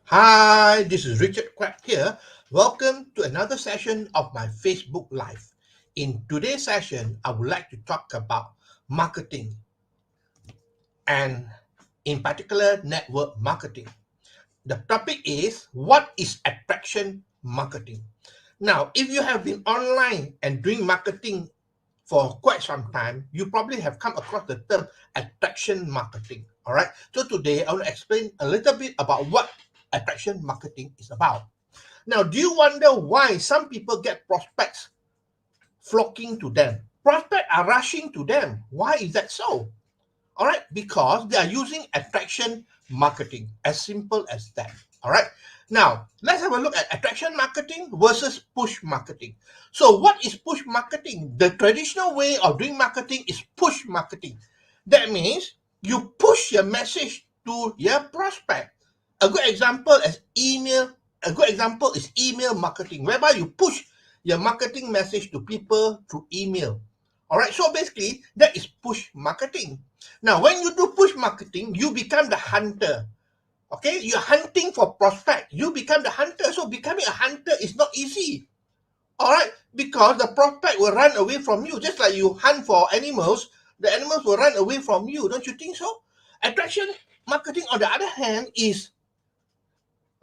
Hi, this is Richard Quack here. Welcome to another session of my Facebook Live. In today's session, I would like to talk about marketing and, in particular, network marketing. The topic is what is attraction marketing? Now, if you have been online and doing marketing for quite some time, you probably have come across the term attraction marketing. All right. So today I want to explain a little bit about what attraction marketing is about. Now, do you wonder why some people get prospects flocking to them? Prospects are rushing to them. Why is that so? All right, because they are using attraction marketing, as simple as that. All right, now let's have a look at attraction marketing versus push marketing. So, what is push marketing? The traditional way of doing marketing is push marketing. That means you push your message to your prospect. A good example is email. A good example is email marketing, whereby you push your marketing message to people through email. All right, so basically that is push marketing. Now, when you do push marketing, you become the hunter. Okay, you're hunting for prospect. You become the hunter. So becoming a hunter is not easy. All right, because the prospect will run away from you, just like you hunt for animals. The animals will run away from you. Don't you think so? Attraction marketing, on the other hand, is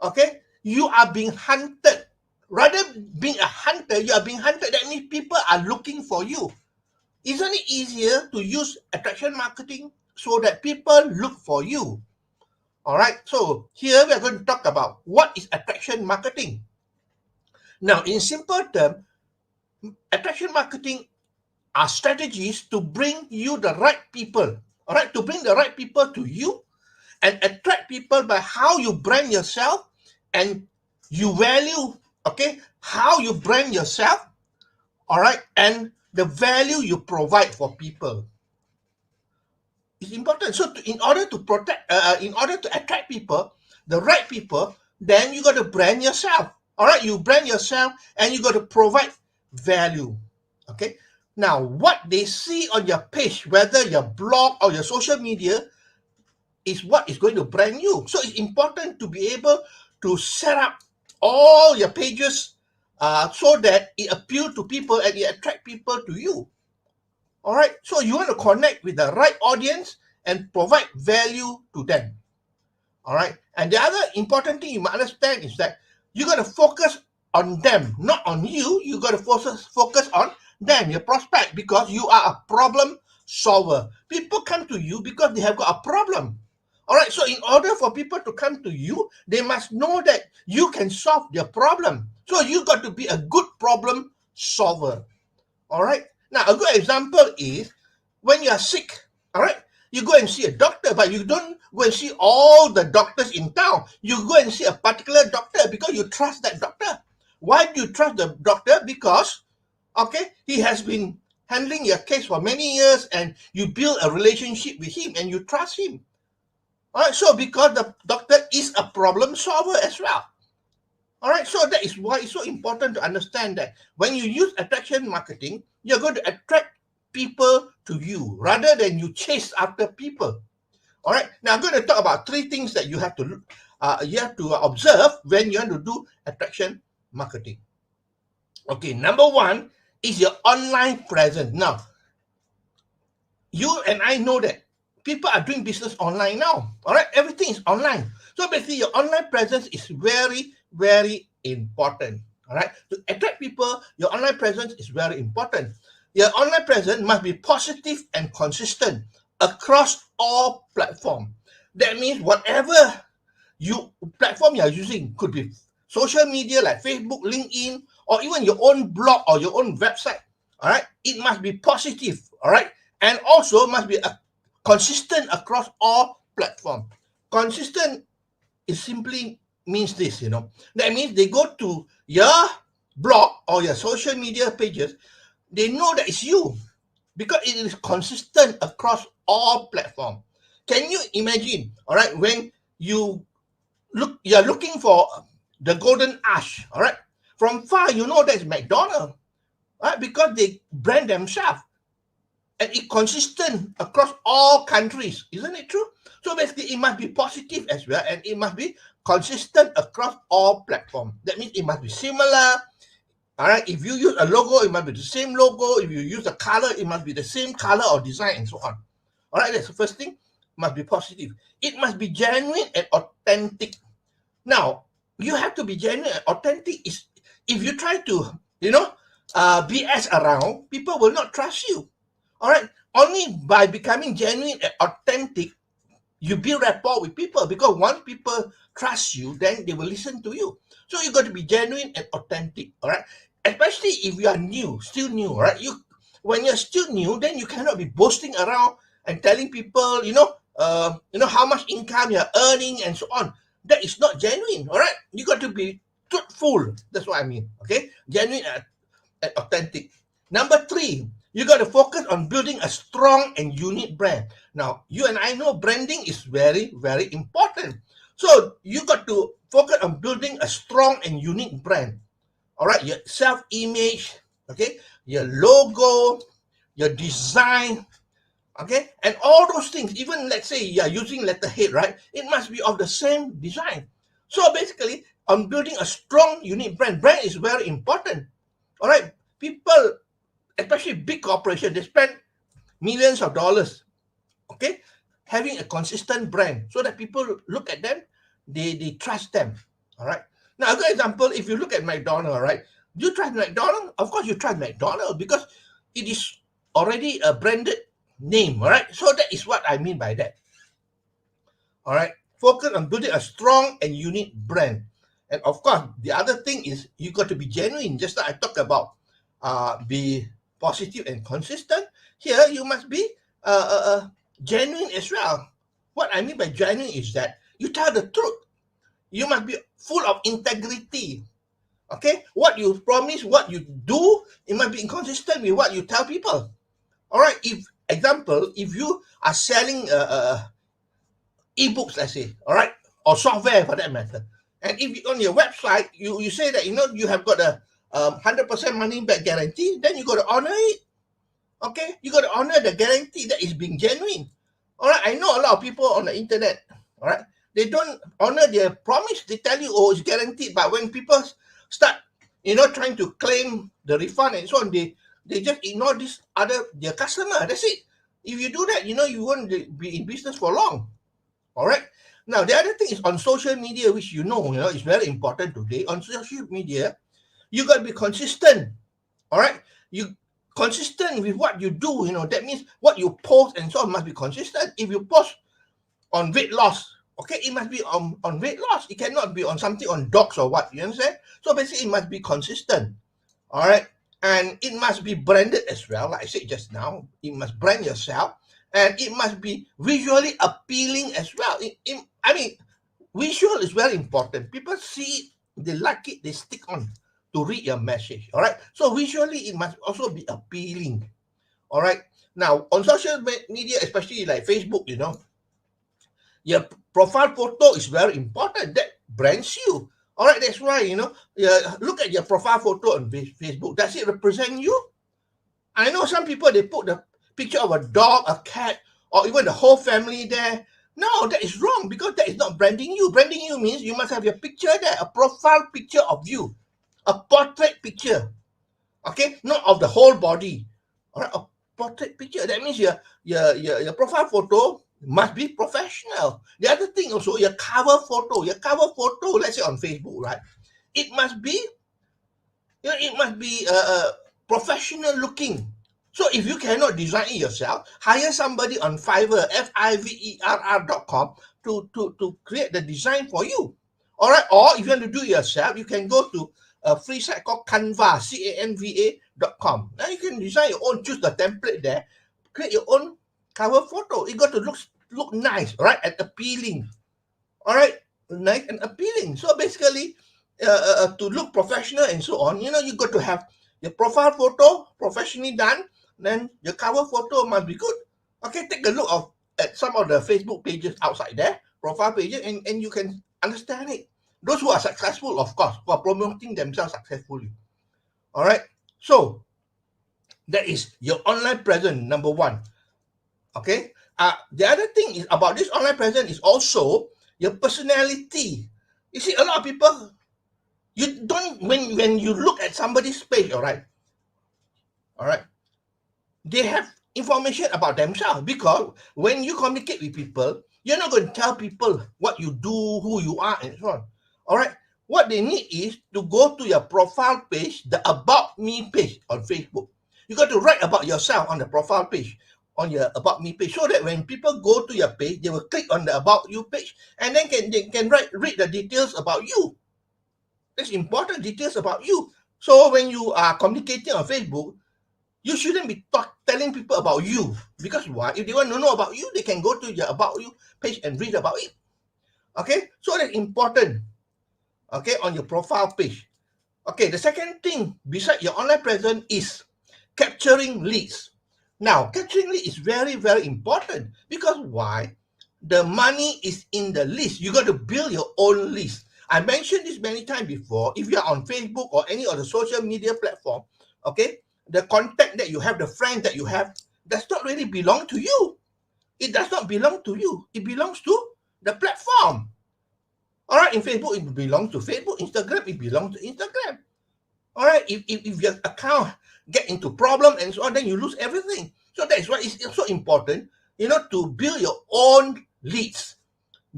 okay. You are being hunted. Rather being a hunter, you are being hunted. That means people are looking for you. Isn't it easier to use attraction marketing so that people look for you? All right, so here we are going to talk about what is attraction marketing. Now, in simple terms, attraction marketing are strategies to bring you the right people, all right, to bring the right people to you and attract people by how you brand yourself and you value, okay, how you brand yourself, all right, and the value you provide for people. It's important. So, in order to in order to attract people, the right people, then you got to brand yourself. All right, you brand yourself, and you got to provide value. Okay. Now, what they see on your page, whether your blog or your social media, is what is going to brand you. So, it's important to be able to set up all your pages so that it appeal to people and it attract people to you. All right. So you want to connect with the right audience and provide value to them. All right. And the other important thing you must understand is that you got to focus on them, not on you. You got to focus on them, your prospect, because you are a problem solver. People come to you because they have got a problem. All right. So in order for people to come to you, they must know that you can solve their problem. So you got to be a good problem solver. All right. Now, a good example is when you are sick. All right. You go and see a doctor, but you don't go and see all the doctors in town. You go and see a particular doctor because you trust that doctor. Why do you trust the doctor? Because, okay, he has been handling your case for many years and you build a relationship with him and you trust him. All right. So, because the doctor is a problem solver as well. All right, so that is why it's so important to understand that when you use attraction marketing, you're going to attract people to you rather than you chase after people. All right, now I'm going to talk about three things that you have to observe when you want to do attraction marketing. Okay, number one is your online presence. Now, you and I know that people are doing business online now. All right, everything is online. So basically, your online presence is very, very important. All right, to attract people, your online presence is very important. Your online presence must be positive and consistent across all platforms. That means whatever you platform you are using could be social media like Facebook, LinkedIn, or even your own blog or your own website. All right, it must be positive. All right, and also must be consistent across all platforms. Consistent is simply means this, that means they go to your blog or your social media pages, they know that it's you because it is consistent across all platforms. Can you imagine, all right, when you're looking for the golden arch, all right, from far you know that's McDonald's, right, because they brand themselves. and it's consistent across all countries. Isn't it true? So basically, it must be positive as well, and it must be consistent across all platforms. That means it must be similar. All right. If you use a logo, it must be the same logo. If you use a color, it must be the same color or design, and so on. All right. That's the first thing. Must be positive. It must be genuine and authentic. Now, you have to be genuine and authentic. Is if you try to, BS around, people will not trust you. All right. Only by becoming genuine and authentic, you build rapport with people, because once people trust you, then they will listen to you. So you got to be genuine and authentic. All right. Especially if you are new, still new. All right. When you're still new, then you cannot be boasting around and telling people, how much income you're earning and so on. That is not genuine. All right. You got to be truthful. That's what I mean. Okay. Genuine and authentic. Number 3, you got to focus on building a strong and unique brand. Now, you and I know branding is very, very important. So you got to focus on building a strong and unique brand. All right, your self-image, okay, your logo, your design, okay, and all those things. Even let's say you're using letterhead, right? It must be of the same design. So basically, on building a strong, unique brand, brand is very important. All right, people, especially big corporations, they spend millions of dollars, okay, having a consistent brand so that people look at them, they trust them. All right. Now, a good example, if you look at McDonald's, right? Do you trust McDonald's? Of course, you trust McDonald's because it is already a branded name. All right. So that is what I mean by that. All right. Focus on building a strong and unique brand. And of course, the other thing is you got to be genuine. Just like I talked about, be positive and consistent. Here, you must be genuine as well. What I mean by genuine is that you tell the truth. You must be full of integrity. Okay, what you promise, what you do, it must be inconsistent with what you tell people. All right. If example, if you are selling ebooks, let's say, all right, or software for that matter, and if on your website you say that you have got a 100% money back guarantee, then you got to honor it. Okay, you got to honor the guarantee that is being genuine. All right, I know a lot of people on the internet. All right, they don't honor their promise. They tell you, oh, it's guaranteed, but when people start, trying to claim the refund and so on, they just ignore their customer. That's it. If you do that, you won't be in business for long. All right. Now, the other thing is on social media, which is very important today. On social media, you got to be consistent. All right. You consistent with what you do. That means what you post and so on must be consistent. If you post on weight loss, okay, it must be on weight loss. It cannot be on something on dogs or what. You understand? So basically, it must be consistent. All right. And it must be branded as well. Like I said just now, you must brand yourself. And it must be visually appealing as well. Visual is very important. People see it, they like it, they stick on to read your message. All right. So visually, it must also be appealing. All right. Now, on social media, especially like Facebook, your profile photo is very important. That brands you. All right. That's why, look at your profile photo on Facebook. Does it represent you? I know some people, they put the picture of a dog, a cat, or even the whole family there. No, that is wrong because that is not branding you. Branding you means you must have your picture there, a profile picture of you, a portrait picture, okay, not of the whole body. All right, a portrait picture. That means your profile photo must be professional. The other thing also, your cover photo, let's say on Facebook, right? It must be, professional looking. So if you cannot design it yourself, hire somebody on Fiverr, Fiverr.com to create the design for you. All right. Or if you want to do it yourself, you can go to a free site called Canva, Canva.com. Now you can design your own, choose the template there, create your own cover photo. It got to look nice, right, and appealing. All right, nice and appealing. So basically, to look professional and so on, you got to have your profile photo professionally done. Then your cover photo must be good. Okay, take a look at some of the Facebook pages outside there, profile pages, and you can understand it. Those who are successful, of course, who are promoting themselves successfully. All right. So That is your online presence, number one. Okay. The other thing is about this online presence is also your personality. You see, a lot of people, you don't when you look at somebody's page, all right, they have information about themselves, because when you communicate with people, you're not going to tell people what you do, who you are, and so on. All right. What they need is to go to your profile page, the About Me page on Facebook. You got to write about yourself on the profile page, on your About Me page, so that when people go to your page, they will click on the About You page, and then they can read the details about you. That's important, details about you. So when you are communicating on Facebook, you shouldn't be telling people about you, because why? If they want to know about you, they can go to your About You page and read about it. Okay, so that's important. Okay, on your profile page. Okay, the second thing beside your online presence is capturing leads. Now, capturing leads is very, very important, because why? The money is in the list. You got to build your own list. I mentioned this many times before. If you're on Facebook or any other social media platform, okay, the contact that you have, the friend that you have, does not really belong to you. It does not belong to you. It belongs to the platform. All right, in Facebook, it belongs to Facebook. Instagram, it belongs to Instagram. All right, if your account get into problem and so on, then you lose everything. So that's why it's so important, to build your own leads,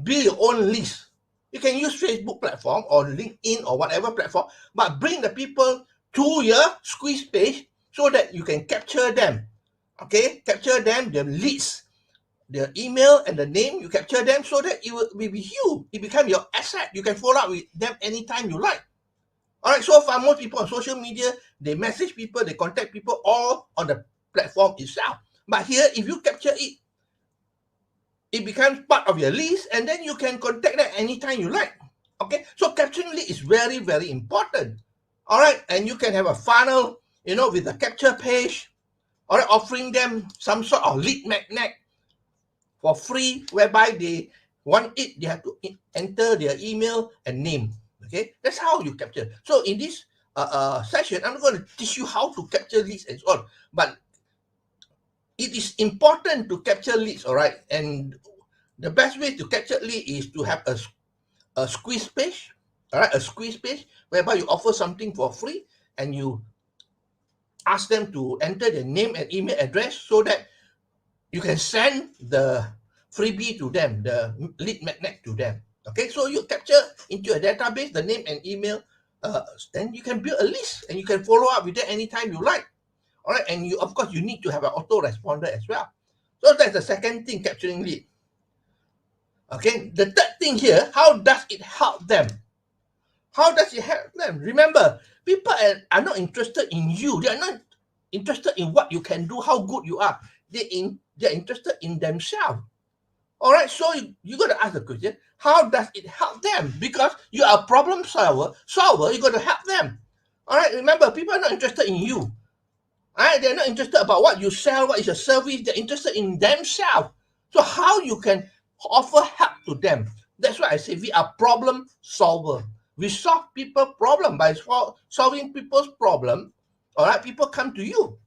build your own list. You can use Facebook platform or LinkedIn or whatever platform, but bring the people to your squeeze page so that you can capture them. Okay, capture them, the leads, the email and the name, you capture them so that it will be you. It become your asset. You can follow up with them anytime you like. All right, so far, most people on social media, they message people, they contact people all on the platform itself. But here, if you capture it, it becomes part of your list, and then you can contact them anytime you like. Okay, so capturing lead is very, very important. All right, and you can have a funnel, with a capture page, all right, offering them some sort of lead magnet for free, whereby they want it, they have to enter their email and name. Okay, that's how you capture. So in this session, I'm going to teach you how to capture leads and so on. But it is important to capture leads, all right? And the best way to capture lead is to have a squeeze page, all right? A squeeze page whereby you offer something for free and you ask them to enter their name and email address so that you can send the freebie to them, the lead magnet to them. Okay, so you capture into a database the name and email, then you can build a list and you can follow up with that anytime you like. All right, and you, of course, you need to have an autoresponder as well. So that's the second thing, capturing lead. Okay, the third thing here, how does it help them? How does it help them? Remember, people are not interested in you. They are not interested in what you can do, how good you are. They're interested in themselves. All right, so you got to ask the question, how does it help them? Because you are a problem solver, you got to help them. All right, remember, people are not interested in you. All right, they're not interested about what you sell, what is your service. They're interested in themselves. So how you can offer help to them? That's why I say we are problem solver. We solve people problem by solving people's problem. All right, people come to you.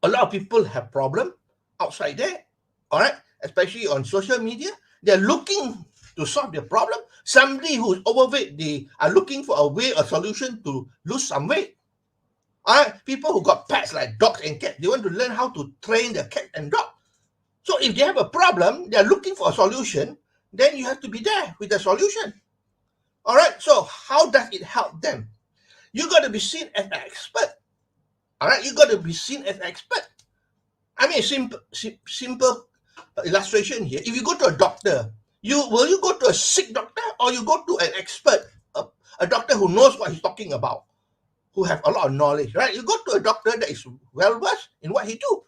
A lot of people have problem outside there. All right, especially on social media, they're looking to solve their problem. Somebody who's overweight, they are looking for a solution to lose some weight. All right, people who got pets like dogs and cats, they want to learn how to train their cat and dog. So if they have a problem, they're looking for a solution, then you have to be there with the solution. All right, so how does it help them? You got to be seen as an expert. All right, you got to be seen as an expert. I mean, simple illustration here. If you go to a doctor, will you go to a sick doctor or you go to an expert, a doctor who knows what he's talking about, who have a lot of knowledge, right? You go to a doctor that is well versed in what he do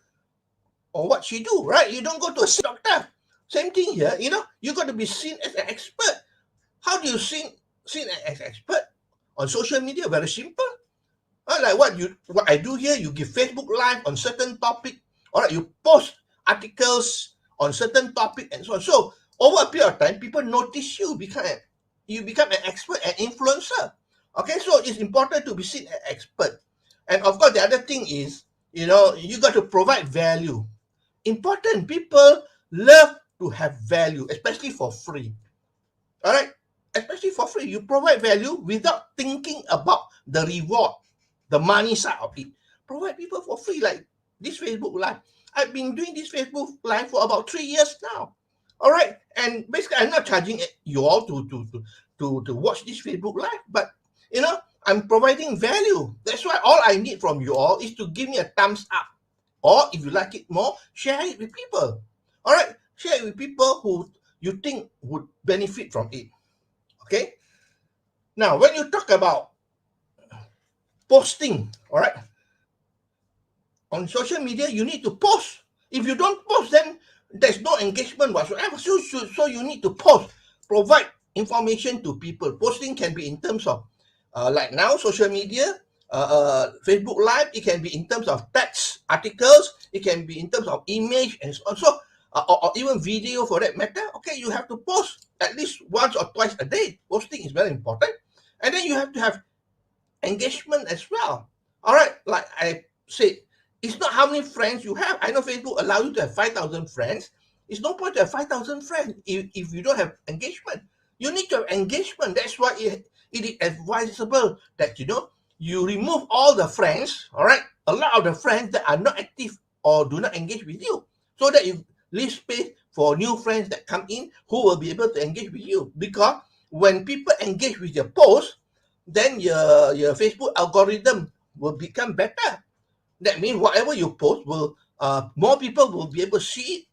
or what she do, right? You don't go to a sick doctor. Same thing here, you got to be seen as an expert. How do you seen as expert? On social media, very simple. Like what I do here, you give Facebook Live on certain topic. All right, you post articles on certain topic and so on. So over a period of time, people notice you become an expert, an influencer. Okay, so it's important to be seen as expert. And of course, the other thing is You got to provide value. Important. People love to have value, especially for free. All right, especially for free, you provide value without thinking about the reward, the money side of it. Provide people for free, like this Facebook Live. I've been doing this Facebook Live for about 3 years now. All right, and basically, I'm not charging you all to watch this Facebook Live, but I'm providing value. That's why all I need from you all is to give me a thumbs up, or if you like it more, share it with people. All right, share it with people who you think would benefit from it. Okay. Now, when you talk about posting, all right, on social media, you need to post. If you don't post, then there's no engagement whatsoever. So you need to post, provide information to people. Posting can be in terms of, like now, social media, Facebook Live. It can be in terms of text, articles. It can be in terms of image and so on. Or even video for that matter. Okay, you have to post at least once or twice a day. Posting is very important. And then you have to have engagement as well. All right, like I said, it's not how many friends you have. I know Facebook allows you to have 5,000 friends. It's no point to have 5,000 friends if you don't have engagement. You need to have engagement. That's why it is advisable that you remove all the friends. All right, a lot of the friends that are not active or do not engage with you, so that you leave space for new friends that come in who will be able to engage with you. Because when people engage with your post, then your Facebook algorithm will become better. That means whatever you post will more people will be able to see it.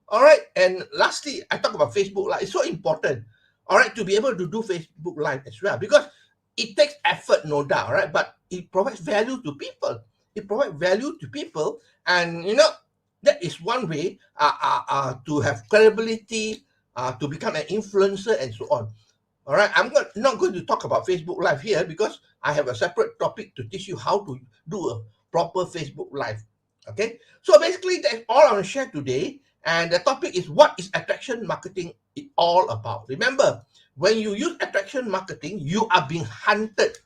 All right. And lastly, I talk about Facebook Live. It's so important. All right, to be able to do Facebook Live as well, because it takes effort, no doubt, right? But it provides value to people. It provides value to people, and that is one way to have credibility, to become an influencer, and so on. All right, not going to talk about Facebook Live here because I have a separate topic to teach you how to do a proper Facebook Live. Okay, so basically that's all I want to share today. And the topic is, what is attraction marketing all about? Remember, when you use attraction marketing, you are being hunted.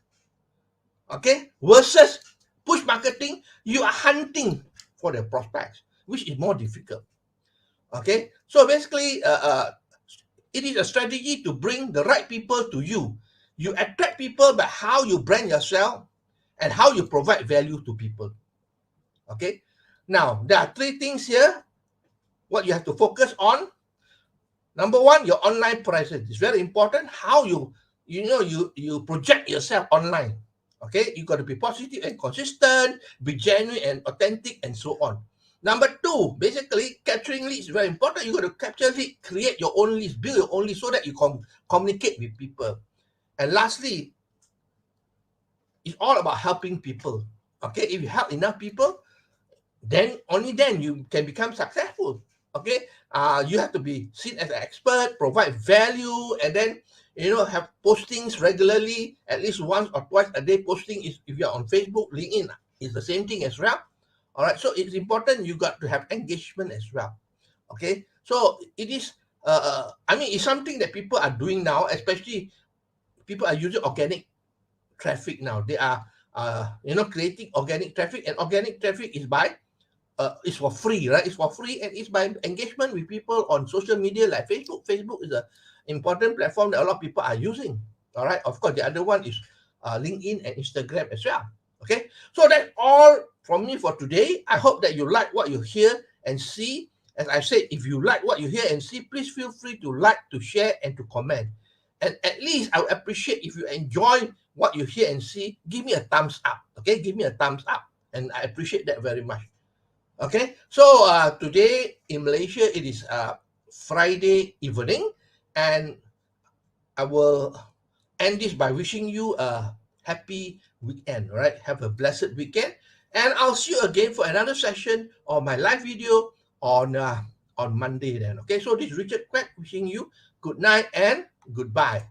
Okay, versus push marketing, you are hunting for the prospects, which is more difficult. Okay, so basically, it is a strategy to bring the right people to you. You attract people by how you brand yourself and how you provide value to people. Okay. Now, there are three things here what you have to focus on. Number one, your online presence. It's very important how you project yourself online. Okay, you got to be positive and consistent, be genuine and authentic, and so on. Number two, basically, capturing leads is very important. You got to capture leads, create your own list, build your own list so that you communicate with people. And lastly, it's all about helping people. Okay, if you help enough people, then only then you can become successful. Okay, you have to be seen as an expert, provide value, and then have postings regularly, at least once or twice a day. Posting is, if you're on Facebook, LinkedIn, is the same thing as well. All right, so it's important you got to have engagement as well. Okay, so it is. I mean, it's something that people are doing now, especially people are using organic traffic now. They are, creating organic traffic, and organic traffic is for free, right? It's for free, and it's by engagement with people on social media like Facebook. Facebook is a important platform that a lot of people are using. All right. Of course, the other one is LinkedIn and Instagram as well. Okay. So that's all from me for today. I hope that you like what you hear and see. As I said, if you like what you hear and see, please feel free to like, to share, and to comment. And at least I would appreciate if you enjoy what you hear and see. Give me a thumbs up. Okay. Give me a thumbs up. And I appreciate that very much. Okay, so today in Malaysia, it is Friday evening, and I will end this by wishing you a happy weekend, all right? Have a blessed weekend, and I'll see you again for another session of my live video on Monday then, okay? So this is Richard Quack wishing you good night and goodbye.